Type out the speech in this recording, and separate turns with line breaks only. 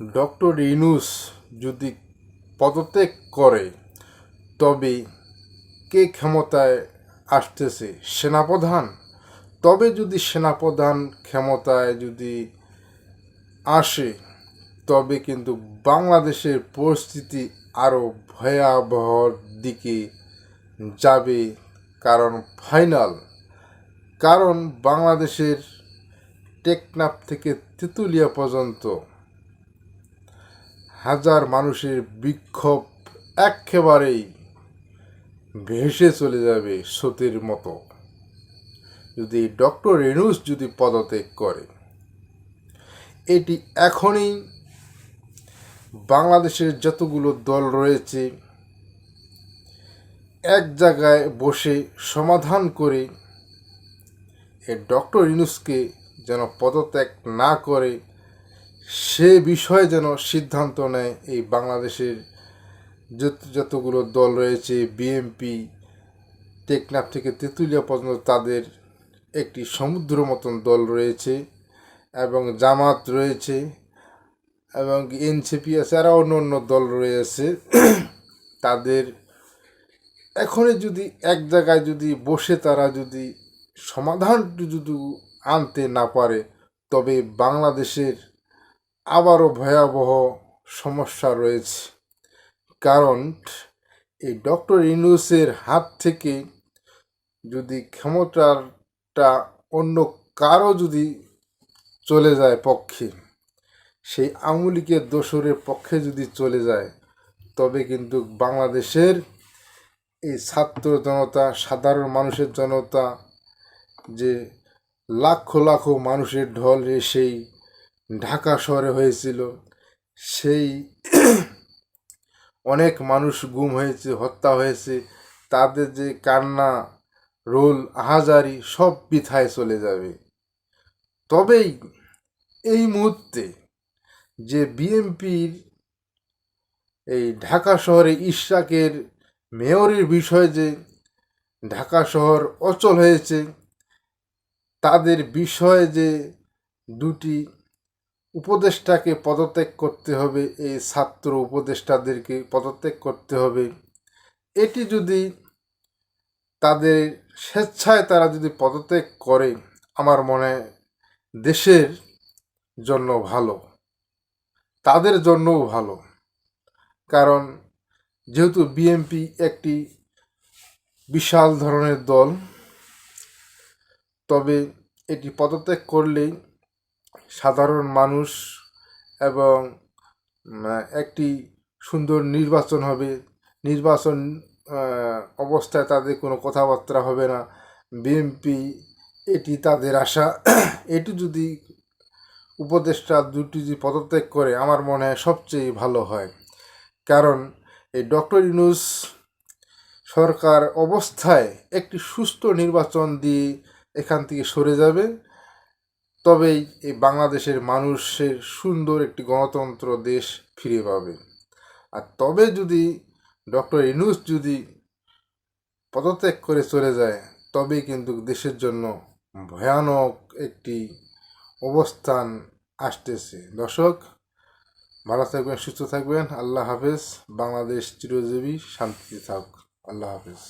Doctor Yunus যদি পদত্যাগ করে তবে কে ক্ষমতায় আসতেছে? সেনাপ্রধান। তবে যদি সেনাপ্রধান ক্ষমতায় যদি আসে তবে কিন্তু বাংলাদেশের পরিস্থিতি আরও ভয়াবহর দিকে যাবে। কারণ বাংলাদেশের টেকনাফ থেকে তেঁতুলিয়া পর্যন্ত হাজার মানুষের বিক্ষোভ একেবারেই ভেসে চলে যাবে স্রোতের মতো যদি ডক্টর ইউনূস যদি পদত্যাগ করে। এটি এখনই বাংলাদেশের যতগুলো দল রয়েছে এক জায়গায় বসে সমাধান করে ডক্টর ইউনূসকে যেন পদত্যাগ না করে সে বিষয়ে যেন সিদ্ধান্ত নেয় এই বাংলাদেশের যতগুলো দল রয়েছে। বিএনপি টেকনাফ থেকে তেঁতুলিয়া পর্যন্ত তাদের একটি সমুদ্র মতন দল রয়েছে এবং জামাত রয়েছে এবং এনসিপি আছে, আরও অন্য অন্য দল রয়েছে। তাদের এখনই যদি এক জায়গায় যদি বসে তারা যদি সমাধান যদি আনতে না পারে তবে বাংলাদেশের আবারও ভয়াবহ সমস্যা রয়েছে। কারণ এই ডক্টর ইউনূসের হাত থেকে যদি ক্ষমতাটা অন্য কারো যদি চলে যায় পক্ষে, সেই আওয়ামী লীগের দোসরের পক্ষে যদি চলে যায় তবে কিন্তু বাংলাদেশের এই ছাত্র জনতা, সাধারণ মানুষের জনতা, যে লাখো লাখো মানুষের ঢল সেই ঢাকা শহরে হয়েছিল, সেই অনেক মানুষ গুম হয়েছে, হত্যা হয়েছে, তাদের যে কান্না রোল আহাজারি সব বৃথায় চলে যাবে। তবেই এই মুহূর্তে যে বিএনপির এই ঢাকা শহরে ইশরাকের মেয়রের বিষয়ে যে ঢাকা শহর অচল হয়েছে, তাদের বিষয়ে যে দুটি উপদেষ্টাকে পদত্যাগ করতে হবে, এই ছাত্র উপদেষ্টাদেরকে পদত্যাগ করতে হবে, এটি যদি তাদের স্বেচ্ছায় তারা যদি পদত্যাগ করে আমার মনে হয় দেশের জন্য ভালো, তাদের জন্যও ভালো। কারণ যেহেতু বিএনপি একটি বিশাল ধরনের দল, তবে এটি পদত্যাগ করলেই সাধারণ মানুষ এবং একটি সুন্দর নির্বাচন হবে। নির্বাচন অবস্থায় তাদের কোনো কথাবার্তা হবে না। বিএনপি এটি তাদের আশা। এটি যদি উপদেষ্টা দুটি যদি পদত্যাগ করে আমার মনে হয় সবচেয়ে ভালো হয়। কারণ এই ডক্টর ইউনূস সরকার অবস্থায় একটি সুস্থ নির্বাচন দিয়ে এখান থেকে সরে যাবে, তবেই এই বাংলাদেশের মানুষের সুন্দর একটি গণতন্ত্র দেশ ফিরে পাবে। আর তবে যদি ডক্টর ইউনূস যদি পদত্যাগ করে চলে যায় তবেই কিন্তু দেশের জন্য ভয়ানক একটি অবস্থান আসতেছে। দর্শক, ভালো থাকবেন, সুস্থ থাকবেন। আল্লাহ হাফেজ। বাংলাদেশ চিরজীবী শান্তিতে থাক। আল্লাহ হাফেজ।